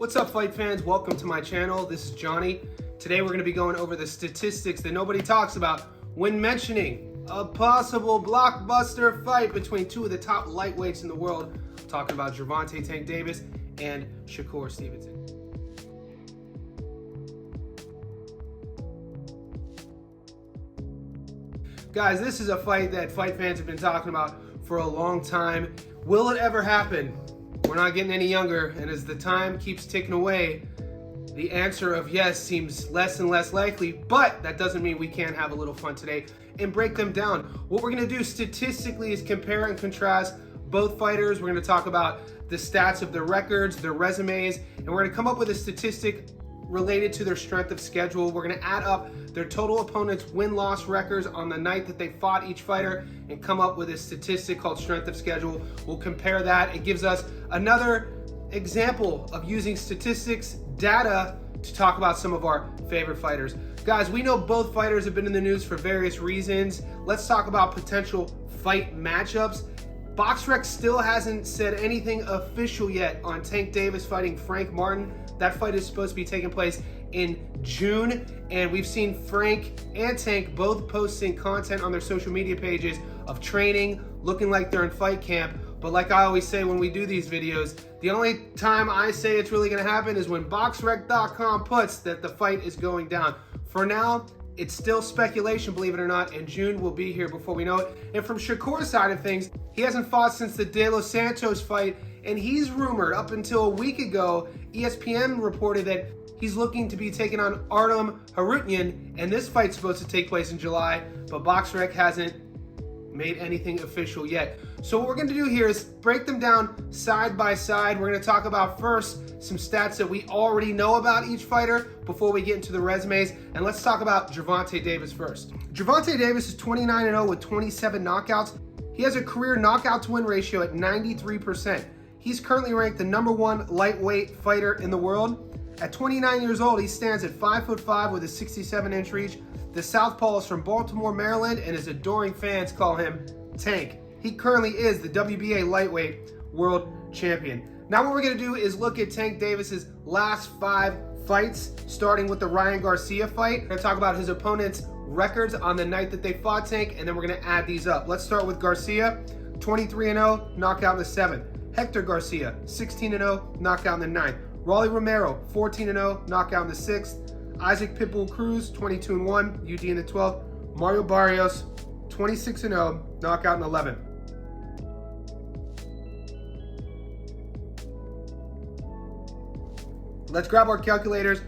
What's up, fight fans? Welcome to my channel. This is Johnny. Today we're going to be going over the statistics that nobody talks about when mentioning a possible blockbuster fight between two of the top lightweights in the world. I'm talking about Gervonta Tank Davis and Shakur Stevenson. Guys, this is a fight that fight fans have been talking about for a long time. Will it ever happen? We're not getting any younger, and as the time keeps ticking away, the answer of yes seems less and less likely, but that doesn't mean we can't have a little fun today and break them down. What we're gonna do statistically is compare and contrast both fighters. We're gonna talk about the stats of their records, their resumes, and we're gonna come up with a statistic related to their strength of schedule. We're gonna add up their total opponents' win-loss records on the night that they fought each fighter and come up with a statistic called strength of schedule. We'll compare that. It gives us another example of using statistics, data, to talk about some of our favorite fighters. Guys, we know both fighters have been in the news for various reasons. Let's talk about potential fight matchups. BoxRec still hasn't said anything official yet on Tank Davis fighting Frank Martin. That fight is supposed to be taking place in June, and we've seen Frank and Tank both posting content on their social media pages of training, looking like they're in fight camp. But like I always say when we do these videos, the only time I say it's really gonna happen is when BoxRec.com puts that the fight is going down. For now, it's still speculation, believe it or not, and June will be here before we know it. And from Shakur's side of things, he hasn't fought since the De Los Santos fight, and he's rumored up until a week ago, ESPN reported that he's looking to be taking on Artem Harutyan, and this fight's supposed to take place in July, but BoxRec hasn't made anything official yet. So what we're gonna do here is break them down side by side. We're gonna talk about first some stats that we already know about each fighter before we get into the resumes, and let's talk about Gervonta Davis first. Gervonta Davis is 29-0 with 27 knockouts. He has a career knockout to win ratio at 93%. He's currently ranked the #1 lightweight fighter in the world. At 29 years old, he stands at 5'5" with a 67-inch reach. The southpaw is from Baltimore, Maryland, and his adoring fans call him Tank. He currently is the WBA lightweight world champion. Now what we're gonna do is look at Tank Davis's last 5 fights, starting with the Ryan Garcia fight. We're gonna talk about his opponent's records on the night that they fought Tank, and then we're gonna add these up. Let's start with Garcia, 23-0, knockout in the 7th. Hector Garcia, 16-0, knockout in the 9th. Rolly Romero, 14-0, knockout in the 6th. Isaac Pitbull Cruz, 22-1, UD in the 12th. Mario Barrios, 26-0, knockout in the 11th. Let's grab our calculators.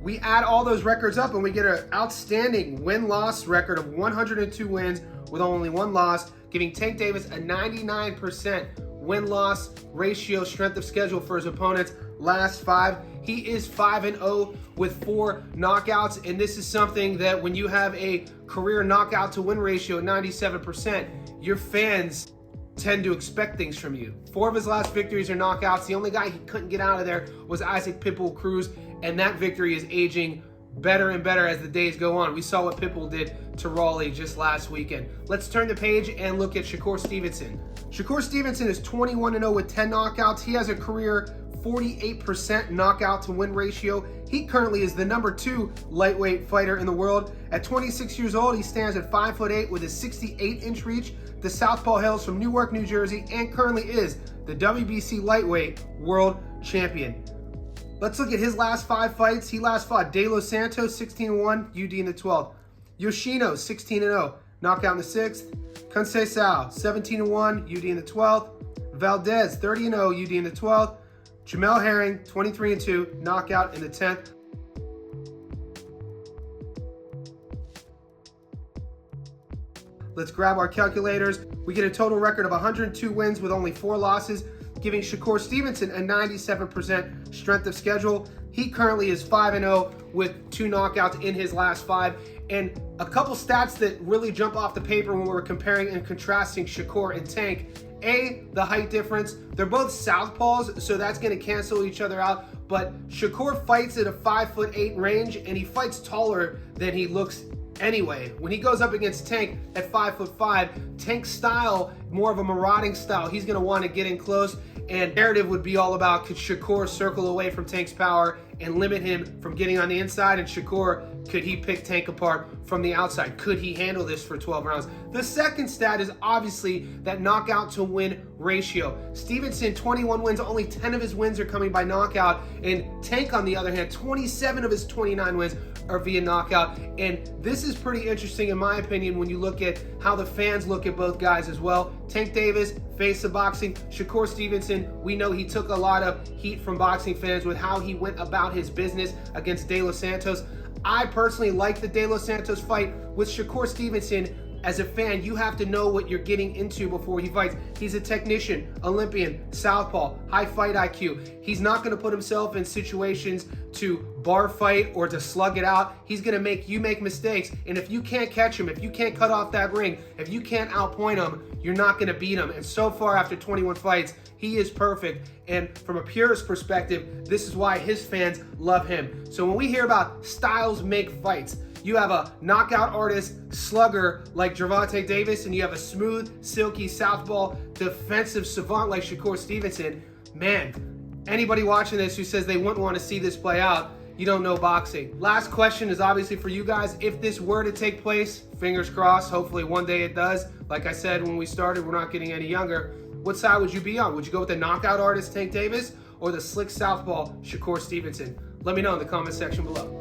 We add all those records up and we get an outstanding win-loss record of 102 wins with only 1 loss, giving Tank Davis a 99% win-loss ratio strength of schedule for his opponent's last 5. He is 5-0 with 4 knockouts, and this is something that when you have a career knockout to win ratio at 97%, your fans tend to expect things from you. 4 of his last victories are knockouts. The only guy he couldn't get out of there was Isaac Pitbull Cruz, and that victory is aging better and better as the days go on. We saw what Pitbull did to Raleigh just last weekend. Let's turn the page and look at Shakur Stevenson. Shakur Stevenson is 21-0 with 10 knockouts. He has a career 48% knockout to win ratio. He currently is the #2 lightweight fighter in the world. At 26 years old, he stands at 5'8" with a 68-inch reach. The southpaw hails from Newark, New Jersey, and currently is the WBC lightweight world champion. Let's look at his last 5 fights. He last fought De Los Santos, 16-1, UD in the 12th. Yoshino, 16-0, knockout in the 6th. Conceição, 17-1, UD in the 12th. Valdez, 30-0, UD in the 12th. Jamel Herring, 23-2, knockout in the 10th. Let's grab our calculators. We get a total record of 102 wins with only 4 losses, giving Shakur Stevenson a 97% strength of schedule. He currently is 5-0 with 2 knockouts in his last 5. And a couple stats that really jump off the paper when we're comparing and contrasting Shakur and Tank. A, the height difference. They're both southpaws, so that's going to cancel each other out. But Shakur fights at a 5'8" range, and he fights taller than he looks anyway. When he goes up against Tank at 5'5", Tank's style, more of a marauding style. He's going to want to get in close And narrative would be all about, could Shakur circle away from Tank's power and limit him from getting on the inside? And Shakur, could he pick Tank apart from the outside? Could he handle this for 12 rounds? The second stat is obviously that knockout to win ratio. Stevenson, 21 wins, only 10 of his wins are coming by knockout. And Tank, on the other hand, 27 of his 29 wins are via knockout. And this is pretty interesting in my opinion when you look at how the fans look at both guys as well. Tank Davis, face of boxing. Shakur Stevenson, we know he took a lot of heat from boxing fans with how he went about his business against De Los Santos. I personally like the De Los Santos fight. With Shakur Stevenson, as a fan, you have to know what you're getting into before he fights. He's a technician, Olympian, southpaw, high fight IQ. He's not going to put himself in situations to bar fight or to slug it out. He's going to make you make mistakes. And if you can't catch him, if you can't cut off that ring, if you can't outpoint him, you're not going to beat him. And so far, after 21 fights, he is perfect. And from a purist perspective, this is why his fans love him. So when we hear about styles make fights, you have a knockout artist, slugger like Gervonta Davis, and you have a smooth, silky, southpaw, defensive savant like Shakur Stevenson. Man, anybody watching this who says they wouldn't want to see this play out, you don't know boxing. Last question is obviously for you guys. If this were to take place, fingers crossed, hopefully one day it does. Like I said when we started, we're not getting any younger. What side would you be on? Would you go with the knockout artist, Tank Davis, or the slick southpaw, Shakur Stevenson? Let me know in the comment section below.